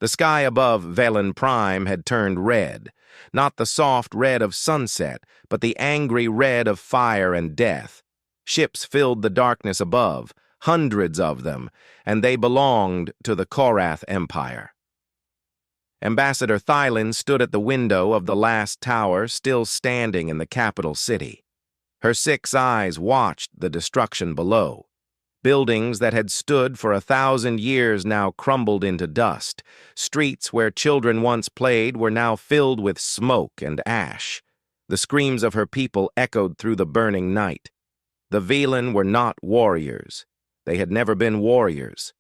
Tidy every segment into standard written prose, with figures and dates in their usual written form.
The sky above Velen Prime had turned red, not the soft red of sunset, but the angry red of fire and death. Ships filled the darkness above, hundreds of them, and they belonged to the Korath Empire. Ambassador Thylin stood at the window of the last tower, still standing in the capital city. Her 6 eyes watched the destruction below. Buildings that had stood for 1,000 years now crumbled into dust. Streets where children once played were now filled with smoke and ash. The screams of her people echoed through the burning night. The Velen were not warriors. They had never been warriors.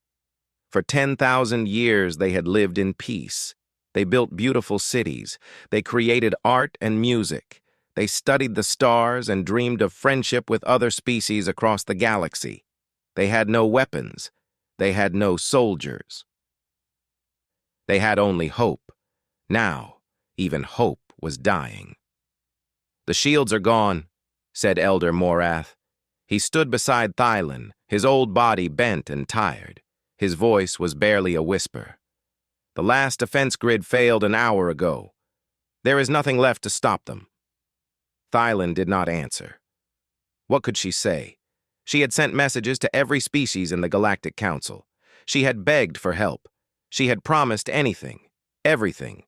For 10,000 years they had lived in peace. They built beautiful cities. They created art and music. They studied the stars and dreamed of friendship with other species across the galaxy. They had no weapons. They had no soldiers. They had only hope. Now, even hope was dying. "The shields are gone," said Elder Morath. He stood beside Thylin, his old body bent and tired. His voice was barely a whisper. "The last defense grid failed an hour ago. There is nothing left to stop them." Thylin did not answer. What could she say? She had sent messages to every species in the Galactic Council. She had begged for help. She had promised anything, everything,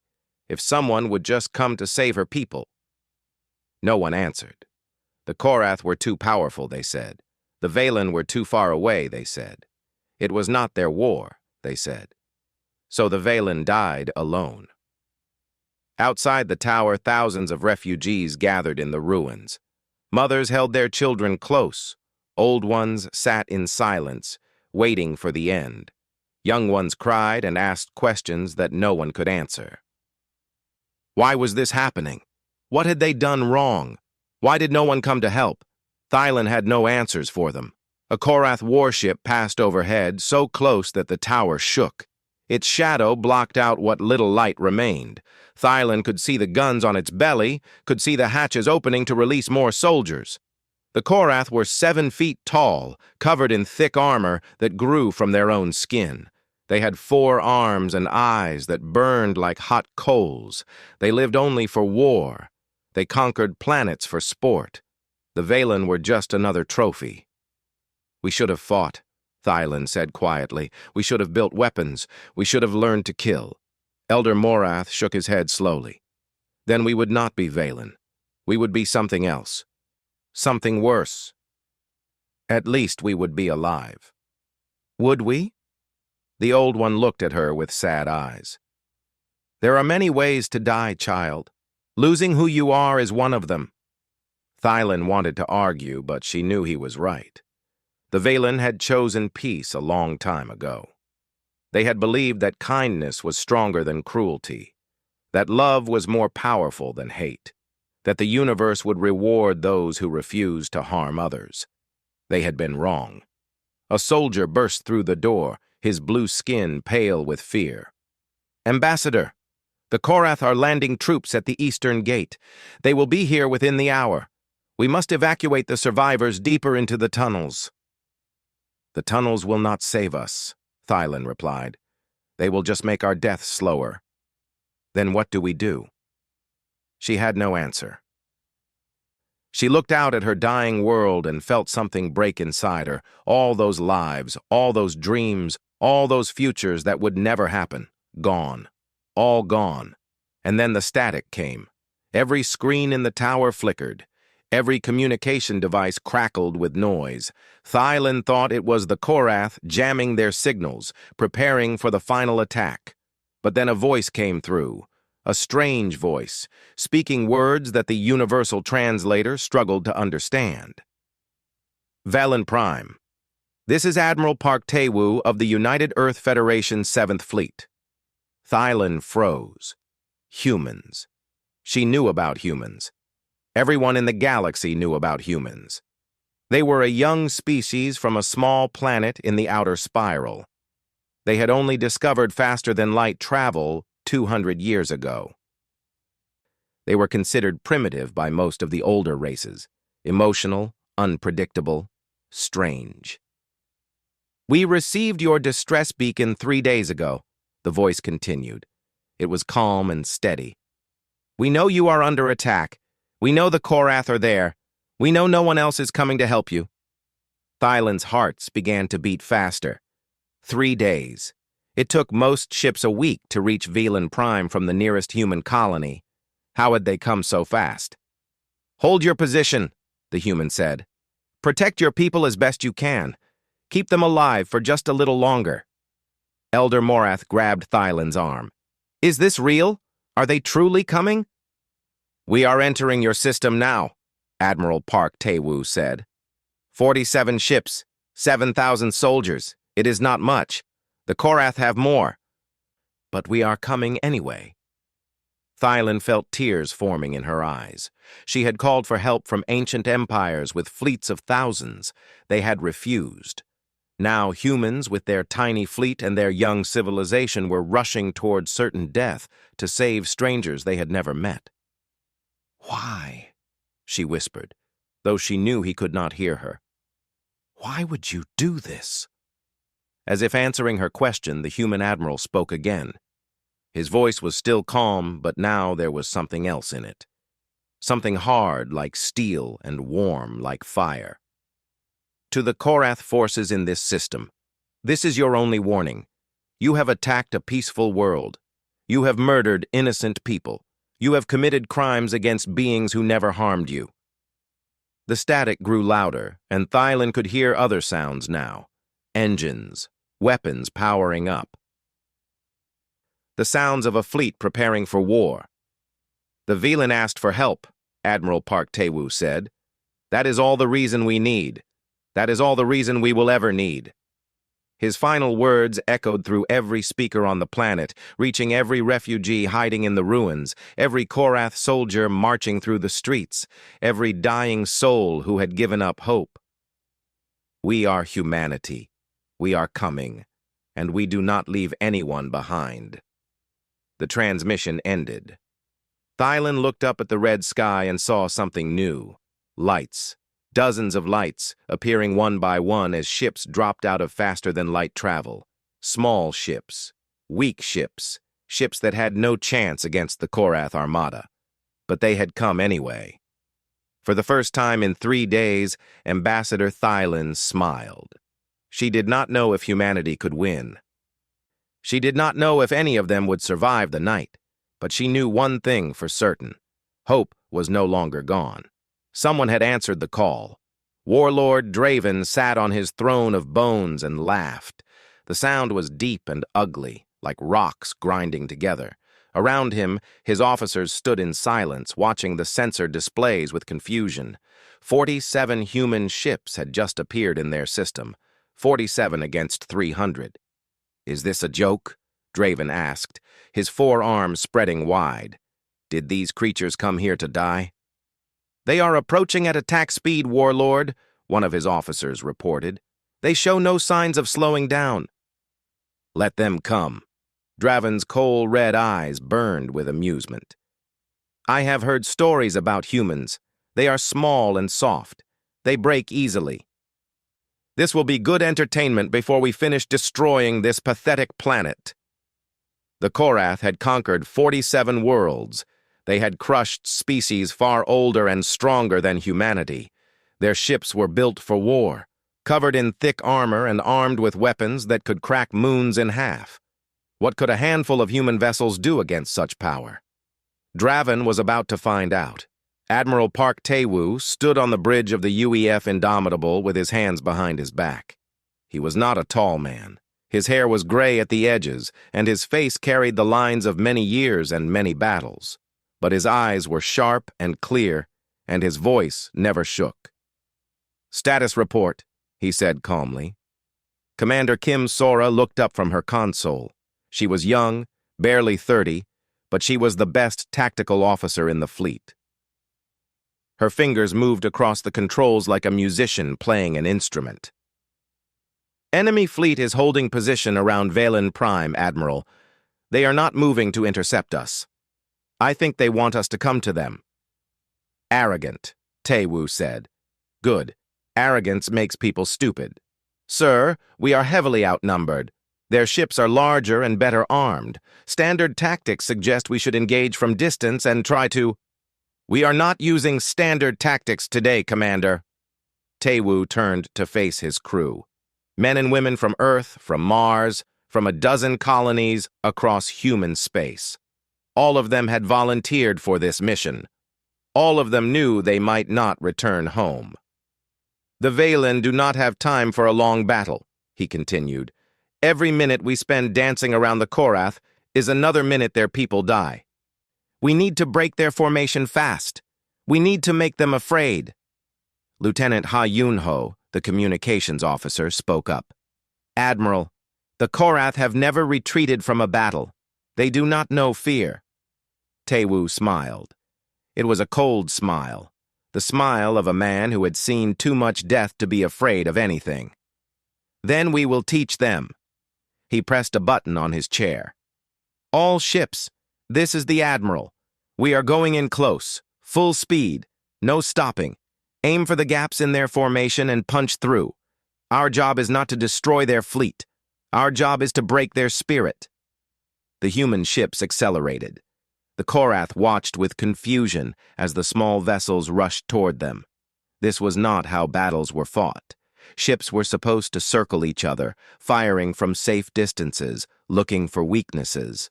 if someone would just come to save her people. No one answered. The Korath were too powerful, they said. The Velen were too far away, they said. It was not their war, they said. So the Velen died alone. Outside the tower, thousands of refugees gathered in the ruins. Mothers held their children close. Old ones sat in silence, waiting for the end. Young ones cried and asked questions that no one could answer. Why was this happening? What had they done wrong? Why did no one come to help? Thylin had no answers for them. A Korath warship passed overhead, so close that the tower shook. Its shadow blocked out what little light remained. Thylin could see the guns on its belly, could see the hatches opening to release more soldiers. The Korath were 7 feet tall, covered in thick armor that grew from their own skin. They had 4 arms and eyes that burned like hot coals. They lived only for war. They conquered planets for sport. The Velen were just another trophy. "We should have fought," Thylin said quietly. "We should have built weapons. We should have learned to kill." Elder Morath shook his head slowly. "Then we would not be Velen. We would be something else. Something worse. At least we would be alive." "Would we?" The old one looked at her with sad eyes. "There are many ways to die, child. Losing who you are is one of them." Thylin wanted to argue, but she knew he was right. The Velen had chosen peace a long time ago. They had believed that kindness was stronger than cruelty, that love was more powerful than hate, that the universe would reward those who refused to harm others. They had been wrong. A soldier burst through the door, his blue skin pale with fear. "Ambassador, the Korath are landing troops at the eastern gate. They will be here within the hour. We must evacuate the survivors deeper into the tunnels." "The tunnels will not save us," Thylin replied. "They will just make our death slower." "Then what do we do?" She had no answer. She looked out at her dying world and felt something break inside her. All those lives, all those dreams, all those futures that would never happen. Gone. All gone. And then the static came. Every screen in the tower flickered. Every communication device crackled with noise. Thylin thought it was the Korath jamming their signals, preparing for the final attack. But then a voice came through. A strange voice, speaking words that the universal translator struggled to understand. "Velen Prime. This is Admiral Park Taewoo of the United Earth Federation's 7th Fleet." Thylin froze. Humans. She knew about humans. Everyone in the galaxy knew about humans. They were a young species from a small planet in the outer spiral. They had only discovered faster-than-light travel 200 years ago. They were considered primitive by most of the older races, emotional, unpredictable, strange. "We received your distress beacon 3 days ago. the voice continued. It was calm and steady. "We know you are under attack. We know the Korath are there. We know no one else is coming to help you." Thylan's hearts began to beat faster. 3 days. It took most ships a week to reach Velan Prime from the nearest human colony. How had they come so fast? "Hold your position," the human said. "Protect your people as best you can. Keep them alive for just a little longer." Elder Morath grabbed Thylan's arm. "Is this real? Are they truly coming?" "We are entering your system now," Admiral Park Taewoo said. 47 ships, 7,000 soldiers. It is not much. The Korath have more. But we are coming anyway. Thylan felt tears forming in her eyes. She had called for help from ancient empires with fleets of thousands. They had refused. Now humans, with their tiny fleet and their young civilization, were rushing toward certain death to save strangers they had never met. "Why?" she whispered, though she knew he could not hear her. "Why would you do this?" As if answering her question, the human admiral spoke again. His voice was still calm, but now there was something else in it. Something hard like steel and warm like fire. "To the Korath forces in this system, this is your only warning. You have attacked a peaceful world. You have murdered innocent people. You have committed crimes against beings who never harmed you." The static grew louder, and Thylan could hear other sounds now. Engines, weapons powering up. The sounds of a fleet preparing for war. "The Velan asked for help," Admiral Park Taewoo said. "That is all the reason we need. That is all the reason we will ever need." His final words echoed through every speaker on the planet, reaching every refugee hiding in the ruins, every Korath soldier marching through the streets, every dying soul who had given up hope. "We are humanity. We are coming, and we do not leave anyone behind." The transmission ended. Thylan looked up at the red sky and saw something new. Lights. Dozens of lights, appearing one by one as ships dropped out of faster-than-light travel. Small ships, weak ships, ships that had no chance against the Korath armada. But they had come anyway. For the first time in 3 days, Ambassador Thylan smiled. She did not know if humanity could win. She did not know if any of them would survive the night, but she knew one thing for certain. Hope was no longer gone. Someone had answered the call. Warlord Draven sat on his throne of bones and laughed. The sound was deep and ugly, like rocks grinding together. Around him, his officers stood in silence, watching the sensor displays with confusion. 47 human ships had just appeared in their system, 47 against 300. "Is this a joke?" Draven asked, his forearms spreading wide. "Did these creatures come here to die?" "They are approaching at attack speed, Warlord," one of his officers reported. "They show no signs of slowing down." "Let them come." Draven's coal red eyes burned with amusement. "I have heard stories about humans. They are small and soft. They break easily. This will be good entertainment before we finish destroying this pathetic planet." The Korath had conquered 47 worlds. They had crushed species far older and stronger than humanity. Their ships were built for war, covered in thick armor and armed with weapons that could crack moons in half. What could a handful of human vessels do against such power? Draven was about to find out. Admiral Park Taewoo stood on the bridge of the UEF Indomitable with his hands behind his back. He was not a tall man. His hair was gray at the edges, and his face carried the lines of many years and many battles. But his eyes were sharp and clear, and his voice never shook. "Status report," he said calmly. Commander Kim Sora looked up from her console. She was young, barely 30, but she was the best tactical officer in the fleet. Her fingers moved across the controls like a musician playing an instrument. "Enemy fleet is holding position around Velan Prime, Admiral. They are not moving to intercept us. I think they want us to come to them." "Arrogant," Taewoo said. "Good. Arrogance makes people stupid. Sir, we are heavily outnumbered. Their ships are larger and better armed. Standard tactics suggest we should engage from distance and try to... We are not using standard tactics today, Commander. Taewoo turned to face his crew. Men and women from Earth, from Mars, from a dozen colonies across human space. All of them had volunteered for this mission. All of them knew they might not return home. The Valen do not have time for a long battle, he continued. Every minute we spend dancing around the Korath is another minute their people die. We need to break their formation fast. We need to make them afraid. Lieutenant Ha Yun-ho, the communications officer, spoke up. Admiral, the Korath have never retreated from a battle. They do not know fear. Taewoo smiled. It was a cold smile, the smile of a man who had seen too much death to be afraid of anything. Then we will teach them. He pressed a button on his chair. All ships, this is the Admiral. We are going in close, full speed, no stopping. Aim for the gaps in their formation and punch through. Our job is not to destroy their fleet. Our job is to break their spirit. The human ships accelerated. The Korath watched with confusion as the small vessels rushed toward them. This was not how battles were fought. Ships were supposed to circle each other, firing from safe distances, looking for weaknesses.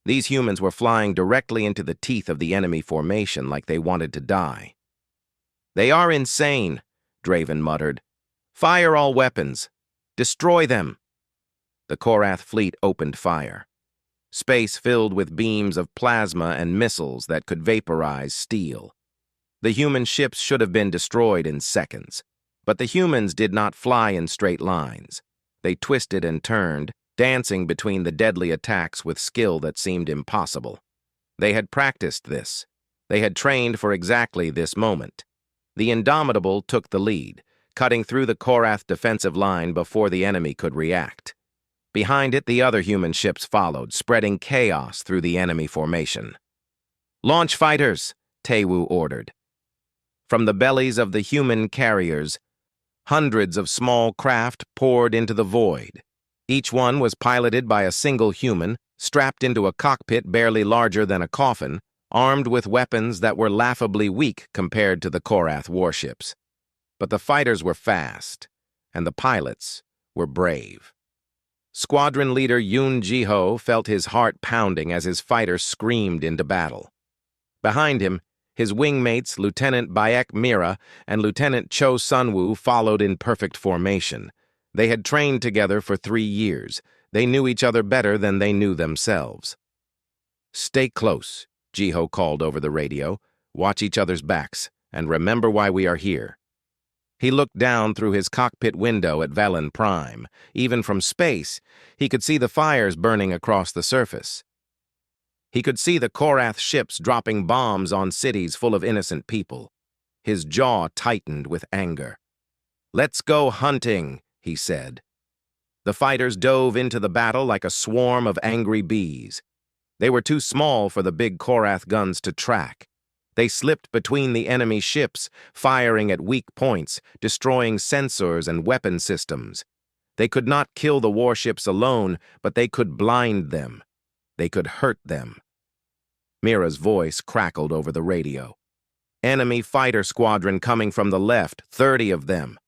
These humans were flying directly into the teeth of the enemy formation like they wanted to die. They are insane, Draven muttered. Fire all weapons. Destroy them. The Korath fleet opened fire. Space filled with beams of plasma and missiles that could vaporize steel. The human ships should have been destroyed in seconds. But the humans did not fly in straight lines. They twisted and turned, dancing between the deadly attacks with skill that seemed impossible. They had practiced this. They had trained for exactly this moment. The Indomitable took the lead, cutting through the Korath defensive line before the enemy could react. Behind it, the other human ships followed, spreading chaos through the enemy formation. Launch fighters, Taewoo ordered. From the bellies of the human carriers, hundreds of small craft poured into the void. Each one was piloted by a single human, strapped into a cockpit barely larger than a coffin, armed with weapons that were laughably weak compared to the Korath warships. But the fighters were fast, and the pilots were brave. Squadron leader Yoon Ji-ho felt his heart pounding as his fighters screamed into battle. Behind him, his wingmates Lieutenant Baek Mira and Lieutenant Cho Sunwoo followed in perfect formation. They had trained together for 3 years. They knew each other better than they knew themselves. Stay close, Ji-ho called over the radio. Watch each other's backs, and remember why we are here. He looked down through his cockpit window at Valen Prime. Even from space, he could see the fires burning across the surface. He could see the Korath ships dropping bombs on cities full of innocent people. His jaw tightened with anger. Let's go hunting, he said. The fighters dove into the battle like a swarm of angry bees. They were too small for the big Korath guns to track. They slipped between the enemy ships, firing at weak points, destroying sensors and weapon systems. They could not kill the warships alone, but they could blind them. They could hurt them. Mira's voice crackled over the radio. Enemy fighter squadron coming from the left, 30 of them.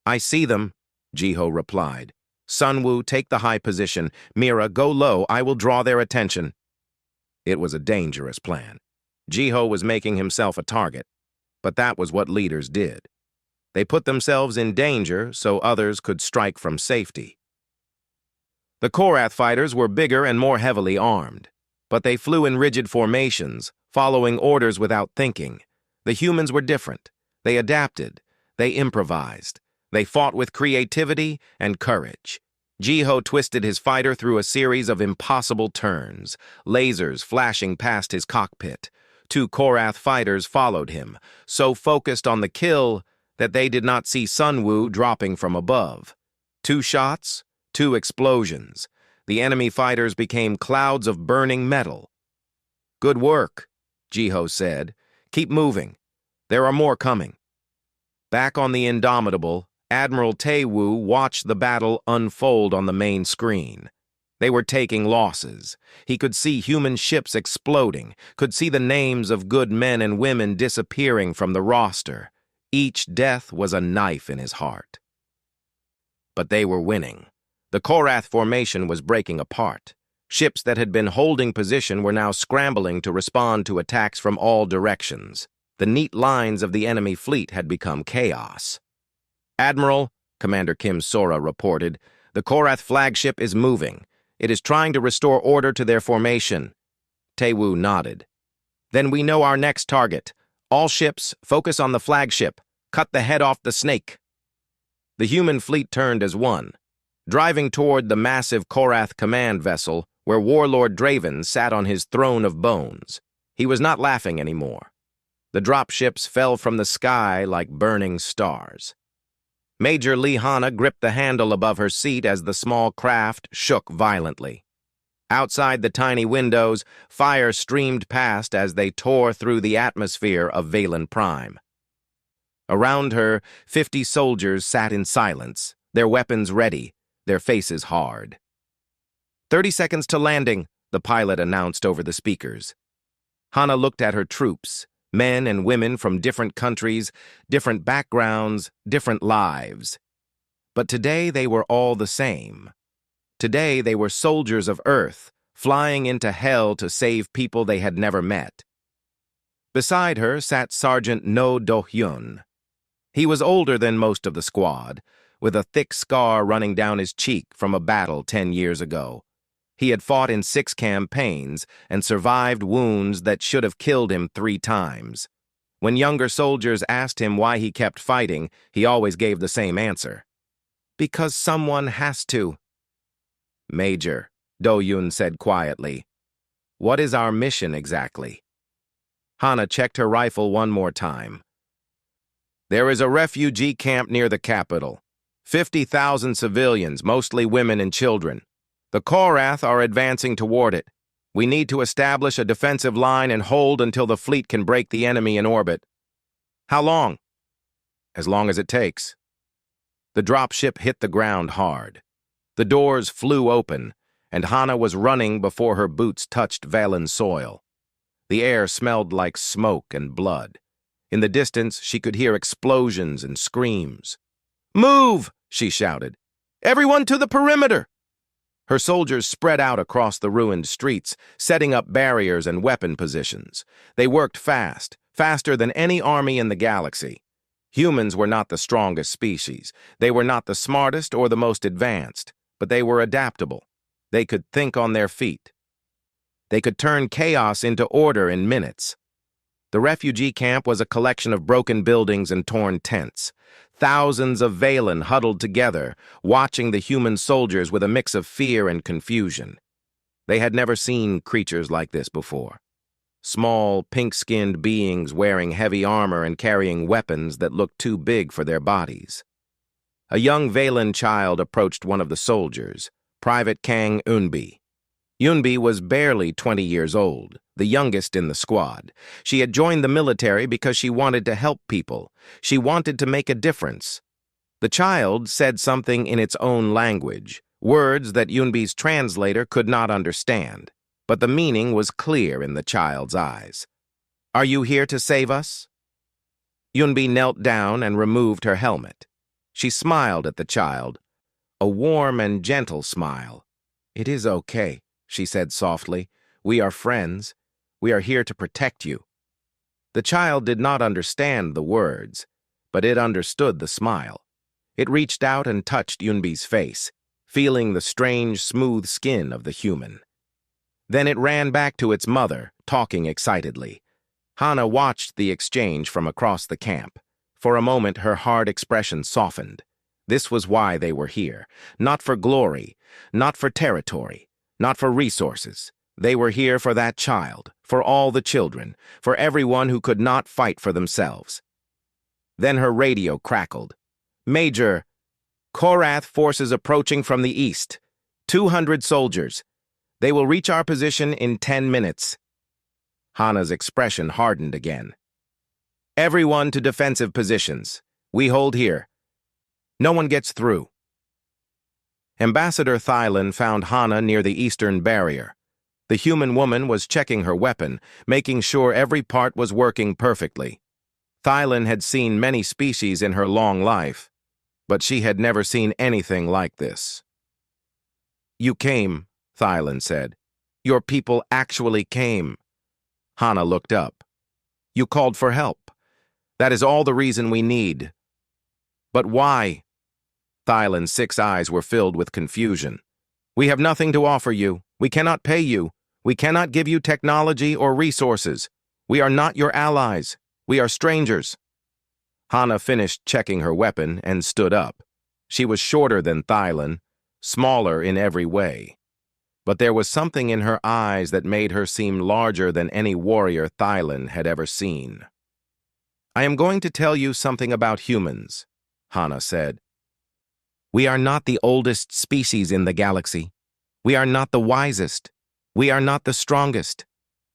I see them, Ji-ho replied. Sunwoo, take the high position. Mira, go low. I will draw their attention. It was a dangerous plan. Ji-ho was making himself a target, but that was what leaders did. They put themselves in danger so others could strike from safety. The Korath fighters were bigger and more heavily armed, but they flew in rigid formations, following orders without thinking. The humans were different. They adapted. They improvised. They fought with creativity and courage. Ji-ho twisted his fighter through a series of impossible turns, lasers flashing past his cockpit. 2 Korath fighters followed him, so focused on the kill that they did not see Sunwoo dropping from above. 2 shots, 2 explosions. The enemy fighters became clouds of burning metal. Good work, Ji-ho said. Keep moving. There are more coming. Back on the Indomitable, Admiral Taewoo watched the battle unfold on the main screen. They were taking losses. He could see human ships exploding, could see the names of good men and women disappearing from the roster. Each death was a knife in his heart. But they were winning. The Korath formation was breaking apart. Ships that had been holding position were now scrambling to respond to attacks from all directions. The neat lines of the enemy fleet had become chaos. "Admiral," Commander Kim Sora reported, "the Korath flagship is moving. It is trying to restore order to their formation." Taewoo nodded. "Then we know our next target. All ships, focus on the flagship. Cut the head off the snake." The human fleet turned as one, driving toward the massive Korath command vessel where Warlord Draven sat on his throne of bones. He was not laughing anymore. The dropships fell from the sky like burning stars. Major Lihana gripped the handle above her seat as the small craft shook violently. Outside the tiny windows, fire streamed past as they tore through the atmosphere of Valen Prime. Around her, 50 soldiers sat in silence, their weapons ready, their faces hard. 30 seconds to landing," the pilot announced over the speakers. Hana looked at her troops, men and women from different countries, different backgrounds, different lives. But today they were all the same. Today they were soldiers of Earth, flying into hell to save people they had never met. Beside her sat Sergeant No Do-hyun. He was older than most of the squad, with a thick scar running down his cheek from a battle 10 years ago. He had fought in 6 campaigns and survived wounds that should have killed him 3 times. When younger soldiers asked him why he kept fighting, he always gave the same answer. "Because someone has to." "Major," Do-hyun said quietly, "what is our mission exactly?" Hana checked her rifle one more time. "There is a refugee camp near the capital. 50,000 civilians, mostly women and children. The Korath are advancing toward it. We need to establish a defensive line and hold until the fleet can break the enemy in orbit." "How long?" "As long as it takes." The dropship hit the ground hard. The doors flew open, and Hana was running before her boots touched Valen soil. The air smelled like smoke and blood. In the distance, she could hear explosions and screams. "Move!" she shouted. "Everyone to the perimeter!" Her soldiers spread out across the ruined streets, setting up barriers and weapon positions. They worked fast, faster than any army in the galaxy. Humans were not the strongest species. They were not the smartest or the most advanced, but they were adaptable. They could think on their feet. They could turn chaos into order in minutes. The refugee camp was a collection of broken buildings and torn tents. Thousands of Valen huddled together, watching the human soldiers with a mix of fear and confusion. They had never seen creatures like this before. Small, pink-skinned beings wearing heavy armor and carrying weapons that looked too big for their bodies. A young Valen child approached one of the soldiers, Private Kang Eunbi. Eunbi was barely 20 years old, the youngest in the squad. She had joined the military because she wanted to help people. She wanted to make a difference. The child said something in its own language, words that Eunbi's translator could not understand, but the meaning was clear in the child's eyes. "Are you here to save us?" Eunbi knelt down and removed her helmet. She smiled at the child, a warm and gentle smile. "It is okay," she said softly. "We are friends. We are here to protect you." The child did not understand the words, but it understood the smile. It reached out and touched Eunbi's face, feeling the strange, smooth skin of the human. Then it ran back to its mother, talking excitedly. Hana watched the exchange from across the camp. For a moment, her hard expression softened. This was why they were here. Not for glory, not for territory, not for resources. They were here for that child, for all the children, for everyone who could not fight for themselves. Then her radio crackled. "Major, Korath forces approaching from the east. 200 soldiers. They will reach our position in 10 minutes. Hana's expression hardened again. "Everyone to defensive positions. We hold here." No one gets through. Ambassador Thylan found Hana near the eastern barrier. The human woman was checking her weapon, making sure every part was working perfectly. Thylan had seen many species in her long life, but she had never seen anything like this. "You came," Thylan said. "Your people actually came." Hana looked up. "You called for help. That is all the reason we need." "But why?" Thylan's 6 eyes were filled with confusion. "We have nothing to offer you. We cannot pay you. We cannot give you technology or resources. We are not your allies. We are strangers." Hana finished checking her weapon and stood up. She was shorter than Thylan, smaller in every way. But there was something in her eyes that made her seem larger than any warrior Thylan had ever seen. "I am going to tell you something about humans," Hana said. "We are not the oldest species in the galaxy. We are not the wisest. We are not the strongest.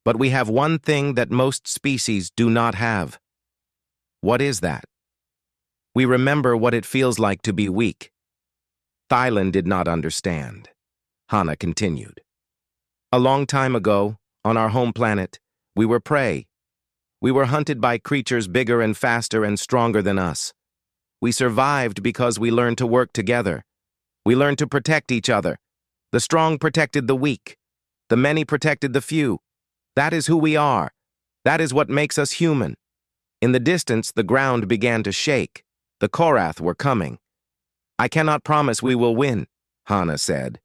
But we have one thing that most species do not have." "What is that?" "We remember what it feels like to be weak." Thylan did not understand. Hana continued. "A long time ago, on our home planet, we were prey. We were hunted by creatures bigger and faster and stronger than us. We survived because we learned to work together. We learned to protect each other. The strong protected the weak. The many protected the few. That is who we are. That is what makes us human." In the distance, the ground began to shake. The Korath were coming. "I cannot promise we will win," Hana said.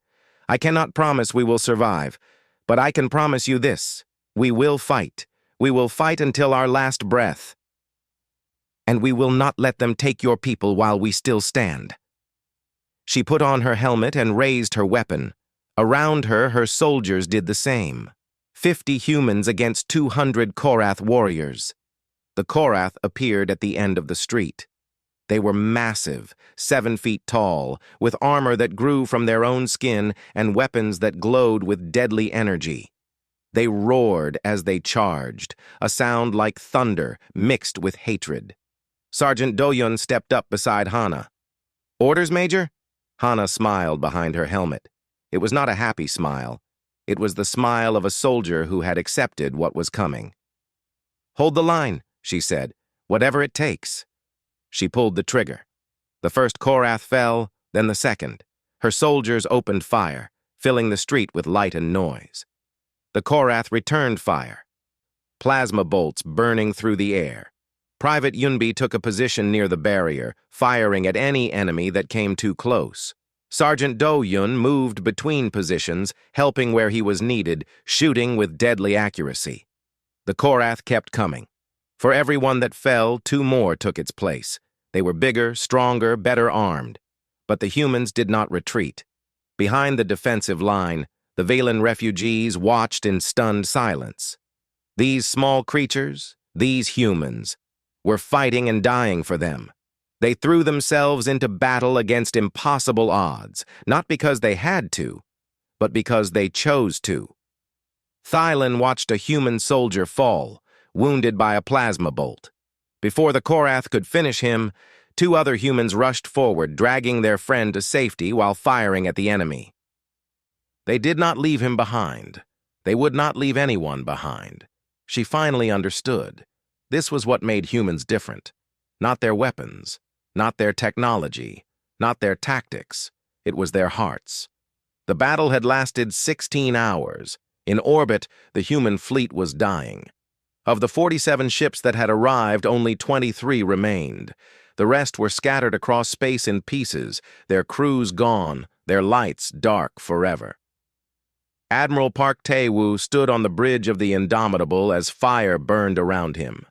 "I cannot promise we will survive. But I can promise you this. We will fight. We will fight until our last breath. And we will not let them take your people while we still stand." She put on her helmet and raised her weapon. Around her, her soldiers did the same. 50 humans against 200 Korath warriors. The Korath appeared at the end of the street. They were massive, 7 feet tall, with armor that grew from their own skin and weapons that glowed with deadly energy. They roared as they charged, a sound like thunder mixed with hatred. Sergeant Doyun stepped up beside Hana. "Orders, Major?" Hana smiled behind her helmet. It was not a happy smile. It was the smile of a soldier who had accepted what was coming. "Hold the line," she said, "whatever it takes." She pulled the trigger. The first Korath fell, then the second. Her soldiers opened fire, filling the street with light and noise. The Korath returned fire. Plasma bolts burning through the air. Private Yunbi took a position near the barrier, firing at any enemy that came too close. Sergeant Do-Yun moved between positions, helping where he was needed, shooting with deadly accuracy. The Korath kept coming. For every one that fell, 2 more took its place. They were bigger, stronger, better armed. But the humans did not retreat. Behind the defensive line, the Valen refugees watched in stunned silence. These small creatures, these humans, were fighting and dying for them. They threw themselves into battle against impossible odds, not because they had to, but because they chose to. Thylan watched a human soldier fall, wounded by a plasma bolt. Before the Korath could finish him, 2 other humans rushed forward, dragging their friend to safety while firing at the enemy. They did not leave him behind. They would not leave anyone behind. She finally understood. This was what made humans different. Not their weapons, not their technology, not their tactics. It was their hearts. The battle had lasted 16 hours. In orbit, the human fleet was dying. Of the 47 ships that had arrived, only 23 remained. The rest were scattered across space in pieces, their crews gone, their lights dark forever. Admiral Park Tae-woo stood on the bridge of the Indomitable as fire burned around him.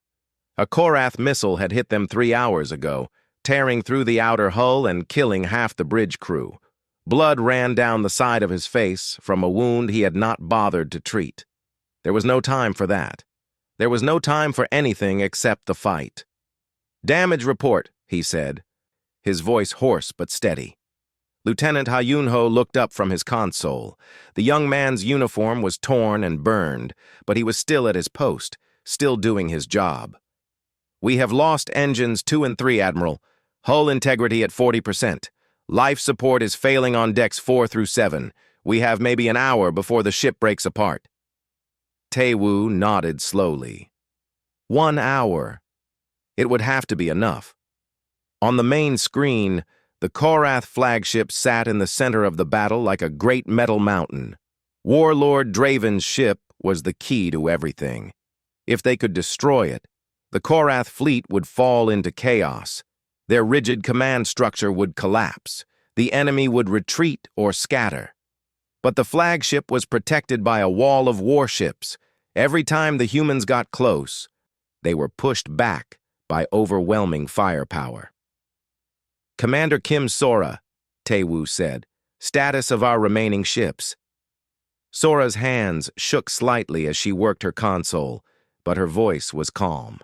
A Korath missile had hit them 3 hours ago, tearing through the outer hull and killing half the bridge crew. Blood ran down the side of his face from a wound he had not bothered to treat. There was no time for that. There was no time for anything except the fight. "Damage report," he said, his voice hoarse but steady. Lieutenant Ha Yun-ho looked up from his console. The young man's uniform was torn and burned, but he was still at his post, still doing his job. "We have lost engines 2 and 3, Admiral. Hull integrity at 40%. Life support is failing on decks 4 through 7. We have maybe an hour before the ship breaks apart. Taewoo nodded slowly. 1 hour. It would have to be enough. On the main screen, the Korath flagship sat in the center of the battle like a great metal mountain. Warlord Draven's ship was the key to everything. If they could destroy it, the Korath fleet would fall into chaos. Their rigid command structure would collapse. The enemy would retreat or scatter. But the flagship was protected by a wall of warships. Every time the humans got close, they were pushed back by overwhelming firepower. Commander Kim Sora, Taewoo said, status of our remaining ships. Sora's hands shook slightly as she worked her console, but her voice was calm.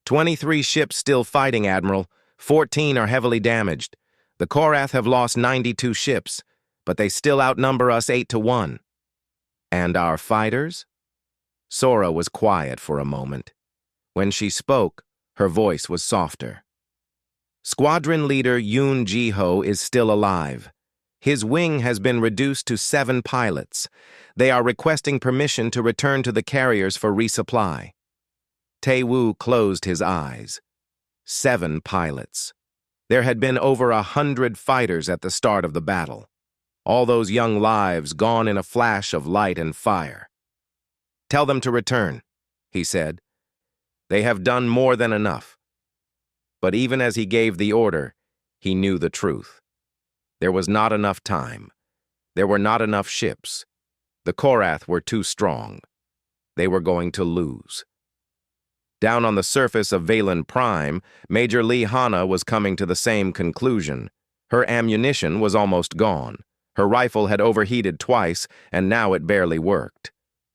23 ships still fighting, Admiral. 14 are heavily damaged. The Korath have lost 92 ships, but they still outnumber us 8-1. And our fighters? Sora was quiet for a moment. When she spoke, her voice was softer. Squadron leader Yoon Ji-ho is still alive. His wing has been reduced to 7 pilots. They are requesting permission to return to the carriers for resupply. Taewoo closed his eyes. 7 pilots. There had been over 100 fighters at the start of the battle. All those young lives gone in a flash of light and fire. Tell them to return, he said. They have done more than enough. But even as he gave the order, he knew the truth. There was not enough time. There were not enough ships. The Korath were too strong. They were going to lose. Down on the surface of Valen Prime, Major Lee Hana was coming to the same conclusion. Her ammunition was almost gone. Her rifle had overheated twice, and now it barely worked.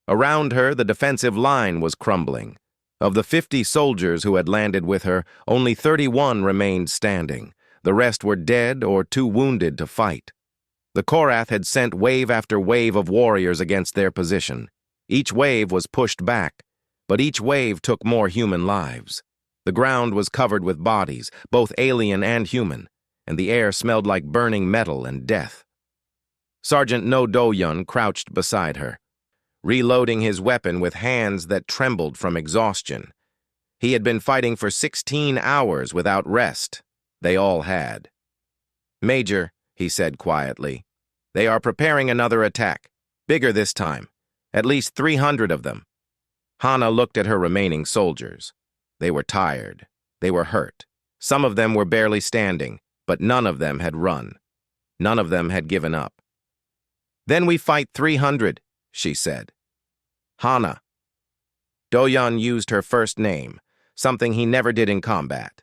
Around her, the defensive line was crumbling. Of the 50 soldiers who had landed with her, only 31 remained standing. The rest were dead or too wounded to fight. The Korath had sent wave after wave of warriors against their position. Each wave was pushed back, but each wave took more human lives. The ground was covered with bodies, both alien and human, and the air smelled like burning metal and death. Sergeant No Do-yun crouched beside her, reloading his weapon with hands that trembled from exhaustion. He had been fighting for 16 hours without rest. They all had. Major, he said quietly, they are preparing another attack. Bigger this time. At least 300 of them. Hana looked at her remaining soldiers. They were tired. They were hurt. Some of them were barely standing, but none of them had run. None of them had given up. Then we fight 300, she said. Hana. Do-yun used her first name, something he never did in combat.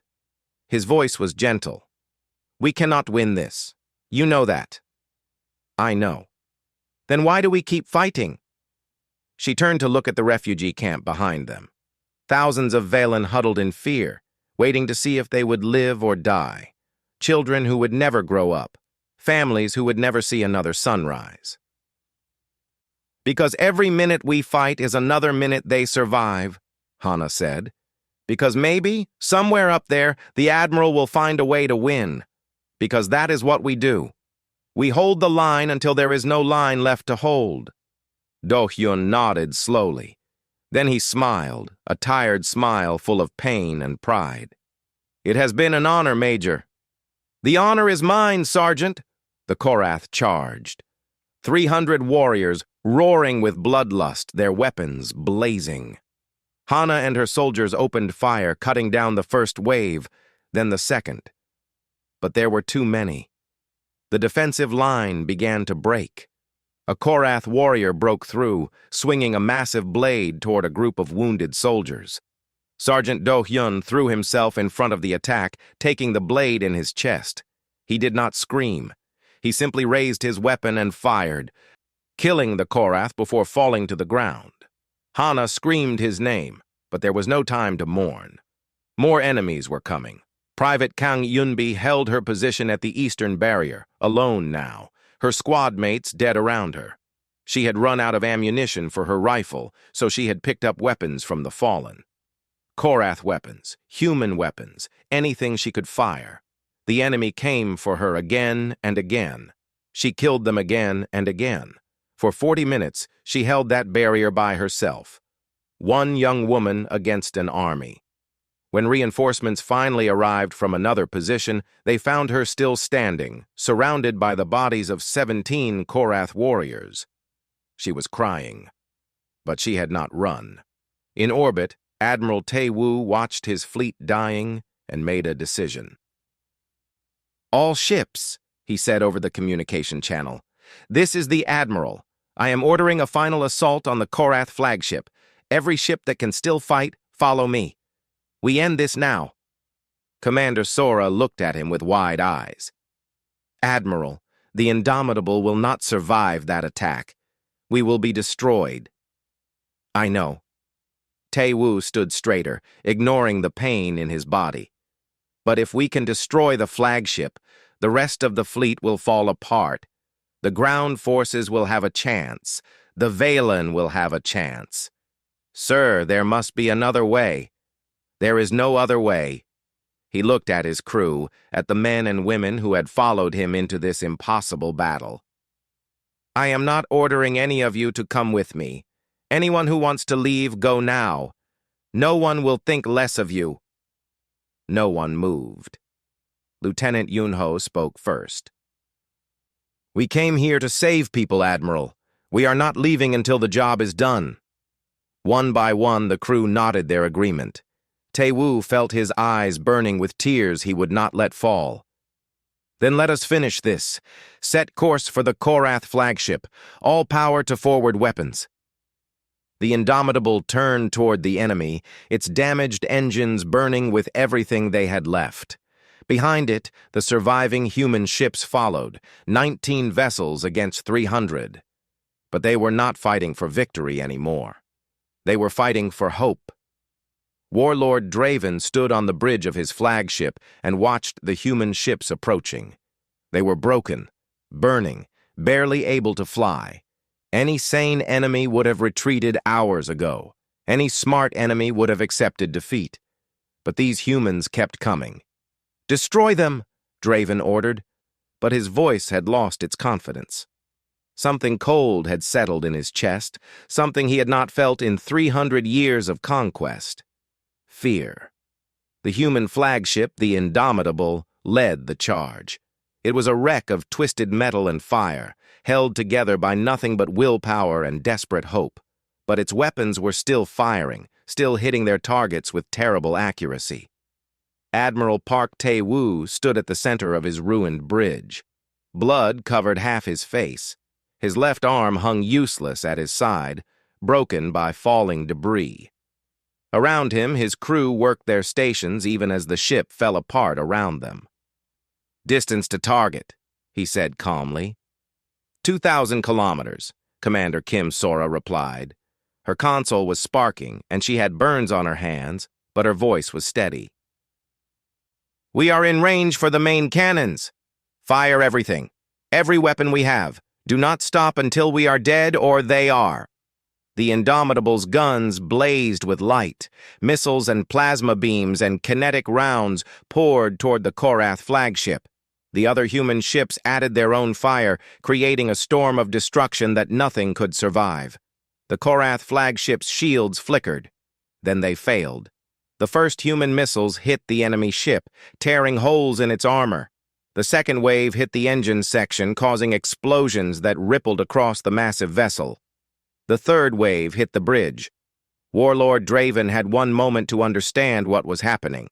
His voice was gentle. We cannot win this. You know that. I know. Then why do we keep fighting? She turned to look at the refugee camp behind them. Thousands of Valen huddled in fear, waiting to see if they would live or die. Children who would never grow up. Families who would never see another sunrise. Because every minute we fight is another minute they survive, Hana said. Because maybe, somewhere up there, the Admiral will find a way to win. Because that is what we do. We hold the line until there is no line left to hold. Do-hyun nodded slowly. Then he smiled, a tired smile full of pain and pride. It has been an honor, Major. The honor is mine, Sergeant, the Korath charged. 300 warriors roaring with bloodlust, their weapons blazing. Hana and her soldiers opened fire, cutting down the first wave, then the second. But there were too many. The defensive line began to break. A Korath warrior broke through, swinging a massive blade toward a group of wounded soldiers. Sergeant Do-hyun threw himself in front of the attack, taking the blade in his chest. He did not scream. He simply raised his weapon and fired, killing the Korath before falling to the ground. Hana screamed his name, but there was no time to mourn. More enemies were coming. Private Kang Yunbi held her position at the eastern barrier, alone now, her squad mates dead around her. She had run out of ammunition for her rifle, so she had picked up weapons from the fallen. Korath weapons, human weapons, anything she could fire. The enemy came for her again and again. She killed them again and again. For 40 minutes, she held that barrier by herself. One young woman against an army. When reinforcements finally arrived from another position, they found her still standing, surrounded by the bodies of 17 Korath warriors. She was crying, but she had not run. In orbit, Admiral Tae-woo watched his fleet dying and made a decision. "All ships," he said over the communication channel. "This is the Admiral. I am ordering a final assault on the Korath flagship. Every ship that can still fight, follow me. We end this now." Commander Sora looked at him with wide eyes. "Admiral, the Indomitable will not survive that attack. We will be destroyed." "I know." Tae-woo stood straighter, ignoring the pain in his body. "But if we can destroy the flagship, the rest of the fleet will fall apart. The ground forces will have a chance. The Valen will have a chance. Sir, there must be another way. There is no other way." He looked at his crew, at the men and women who had followed him into this impossible battle. "I am not ordering any of you to come with me. Anyone who wants to leave, go now. No one will think less of you." No one moved. Lieutenant Yunho spoke first. "We came here to save people, Admiral. We are not leaving until the job is done." One by one, the crew nodded their agreement. Tae-woo felt his eyes burning with tears he would not let fall. "Then let us finish this. Set course for the Korath flagship. All power to forward weapons." The Indomitable turned toward the enemy, its damaged engines burning with everything they had left. Behind it, the surviving human ships followed, 19 vessels against 300. But they were not fighting for victory anymore. They were fighting for hope. Warlord Draven stood on the bridge of his flagship and watched the human ships approaching. They were broken, burning, barely able to fly. Any sane enemy would have retreated hours ago. Any smart enemy would have accepted defeat. But these humans kept coming. "Destroy them," Draven ordered, but his voice had lost its confidence. Something cold had settled in his chest, something he had not felt in 300 years of conquest. Fear. The human flagship, the Indomitable, led the charge. It was a wreck of twisted metal and fire, held together by nothing but willpower and desperate hope. But its weapons were still firing, still hitting their targets with terrible accuracy. Admiral Park Tae-woo stood at the center of his ruined bridge. Blood covered half his face. His left arm hung useless at his side, broken by falling debris. Around him, his crew worked their stations even as the ship fell apart around them. "Distance to target," he said calmly. 2,000 kilometers, Commander Kim Sora replied. Her console was sparking, and she had burns on her hands, but her voice was steady. "We are in range for the main cannons. Fire everything. Every weapon we have. Do not stop until we are dead or they are." The Indomitable's guns blazed with light. Missiles and plasma beams and kinetic rounds poured toward the Korath flagship. The other human ships added their own fire, creating a storm of destruction that nothing could survive. The Korath flagship's shields flickered. Then they failed. The first human missiles hit the enemy ship, tearing holes in its armor. The second wave hit the engine section, causing explosions that rippled across the massive vessel. The third wave hit the bridge. Warlord Draven had one moment to understand what was happening.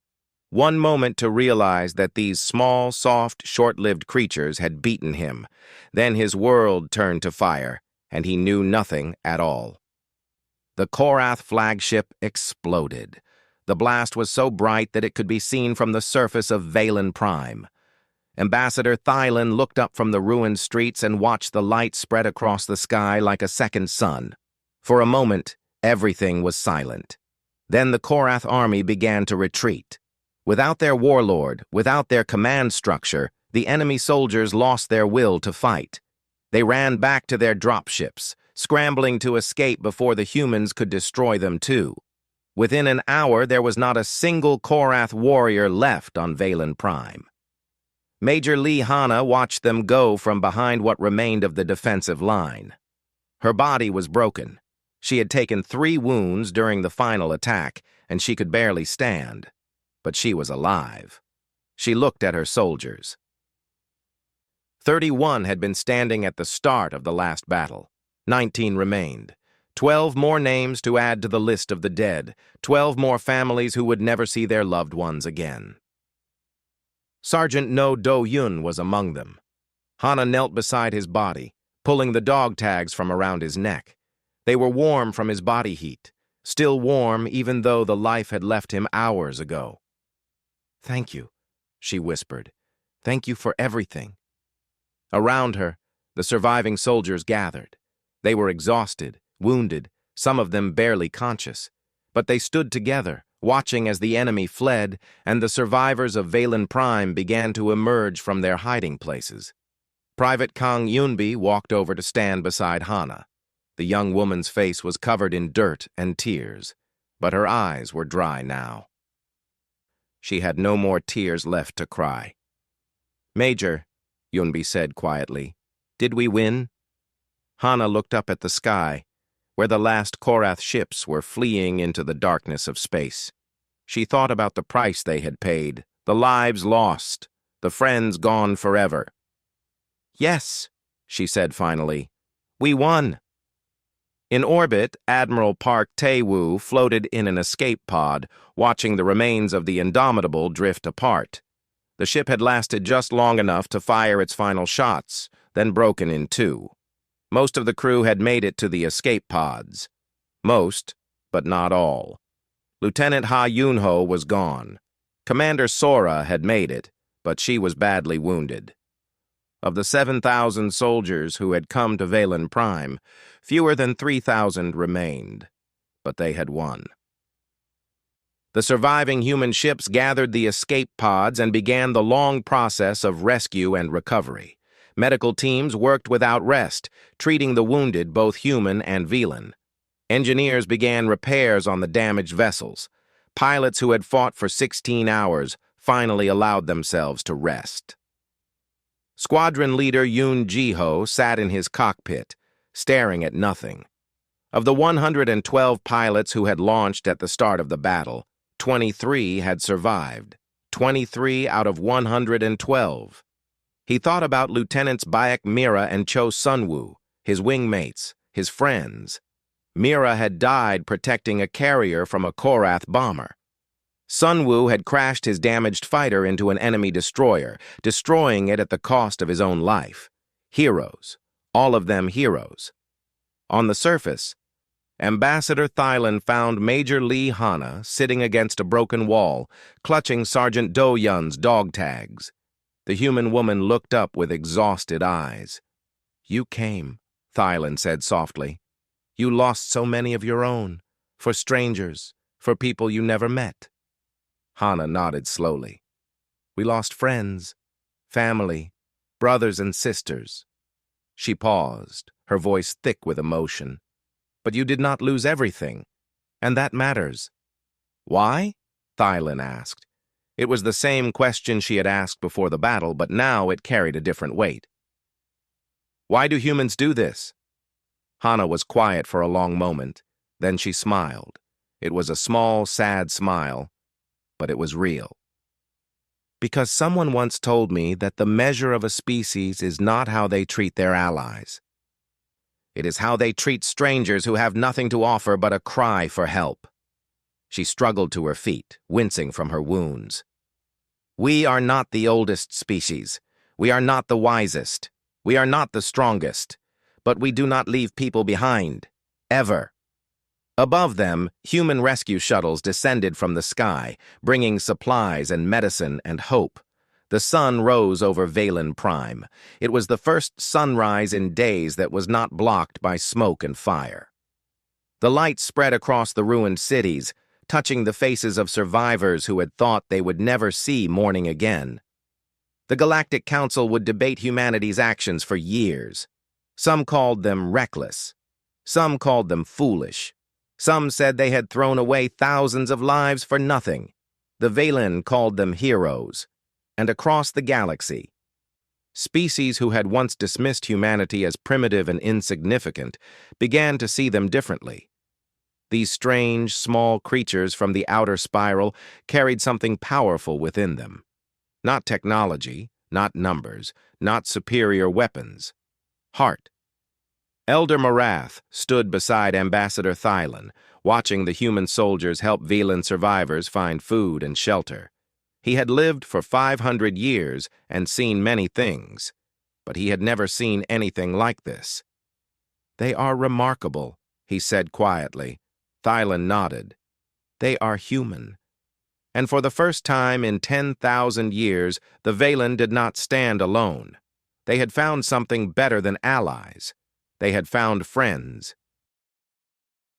One moment to realize that these small, soft, short-lived creatures had beaten him. Then his world turned to fire, and he knew nothing at all. The Korath flagship exploded. The blast was so bright that it could be seen from the surface of Valen Prime. Ambassador Thailand looked up from the ruined streets and watched the light spread across the sky like a second sun. For a moment, everything was silent. Then the Korath army began to retreat. Without their warlord, without their command structure, the enemy soldiers lost their will to fight. They ran back to their dropships, scrambling to escape before the humans could destroy them too. Within an hour, there was not a single Korath warrior left on Valen Prime. Major Lee Hana watched them go from behind what remained of the defensive line. Her body was broken. She had taken 3 wounds during the final attack, and she could barely stand. But she was alive. She looked at her soldiers. 31 had been standing at the start of the last battle. 19 remained. 12 more names to add to the list of the dead. 12 more families who would never see their loved ones again. Sergeant No Do-yun was among them. Hana knelt beside his body, pulling the dog tags from around his neck. They were warm from his body heat, still warm even though the life had left him hours ago. "Thank you," she whispered. "Thank you for everything." Around her, the surviving soldiers gathered. They were exhausted, wounded, some of them barely conscious. But they stood together, watching as the enemy fled and the survivors of Valen Prime began to emerge from their hiding places. Private Kang Yunbi walked over to stand beside Hana. The young woman's face was covered in dirt and tears, but her eyes were dry now. She had no more tears left to cry. "Major," Yunbi said quietly, "did we win?" Hana looked up at the sky, where the last Korath ships were fleeing into the darkness of space. She thought about the price they had paid, the lives lost, the friends gone forever. "Yes," she said finally, "we won." In orbit, Admiral Park Tae-woo floated in an escape pod, watching the remains of the Indomitable drift apart. The ship had lasted just long enough to fire its final shots, then broken in 2. Most of the crew had made it to the escape pods. Most, but not all. Lieutenant Ha Yunho was gone. Commander Sora had made it, but she was badly wounded. Of the 7,000 soldiers who had come to Valen Prime, fewer than 3,000 remained, but they had won. The surviving human ships gathered the escape pods and began the long process of rescue and recovery. Medical teams worked without rest, treating the wounded, both human and Velen. Engineers began repairs on the damaged vessels. Pilots who had fought for 16 hours finally allowed themselves to rest. Squadron leader Yoon Ji-ho sat in his cockpit, staring at nothing. Of the 112 pilots who had launched at the start of the battle, 23 had survived. 23 out of 112. He thought about Lieutenants Baek Mira and Cho Sunwoo, his wingmates, his friends. Mira had died protecting a carrier from a Korath bomber. Sunwoo had crashed his damaged fighter into an enemy destroyer, destroying it at the cost of his own life. Heroes. All of them heroes. On the surface, Ambassador Thailand found Major Lee Hana sitting against a broken wall, clutching Sergeant Do-yun's dog tags. The human woman looked up with exhausted eyes. "You came," Thailand said softly. "You lost so many of your own, for strangers, for people you never met." Hana nodded slowly. "We lost friends, family, brothers and sisters." She paused, her voice thick with emotion. "But you did not lose everything, and that matters." "Why?" Thailand asked. It was the same question she had asked before the battle, but now it carried a different weight. "Why do humans do this?" Hana was quiet for a long moment. Then she smiled. It was a small, sad smile, but it was real. "Because someone once told me that the measure of a species is not how they treat their allies. It is how they treat strangers who have nothing to offer but a cry for help." She struggled to her feet, wincing from her wounds. "We are not the oldest species. We are not the wisest. We are not the strongest. But we do not leave people behind. Ever." Above them, human rescue shuttles descended from the sky, bringing supplies and medicine and hope. The sun rose over Valen Prime. It was the first sunrise in days that was not blocked by smoke and fire. The light spread across the ruined cities, touching the faces of survivors who had thought they would never see morning again. The Galactic Council would debate humanity's actions for years. Some called them reckless. Some called them foolish. Some said they had thrown away thousands of lives for nothing. The Valen called them heroes. and across the galaxy. Species who had once dismissed humanity as primitive and insignificant began to see them differently. These strange, small creatures from the outer spiral carried something powerful within them. Not technology, not numbers, not superior weapons. Heart. Elder Morath stood beside Ambassador Thylon, watching the human soldiers help Velan survivors find food and shelter. He had lived for 500 years and seen many things, but he had never seen anything like this. "They are remarkable," he said quietly. Thylon nodded. "They are human." And for the first time in 10,000 years, the Velan did not stand alone. They had found something better than allies. They had found friends.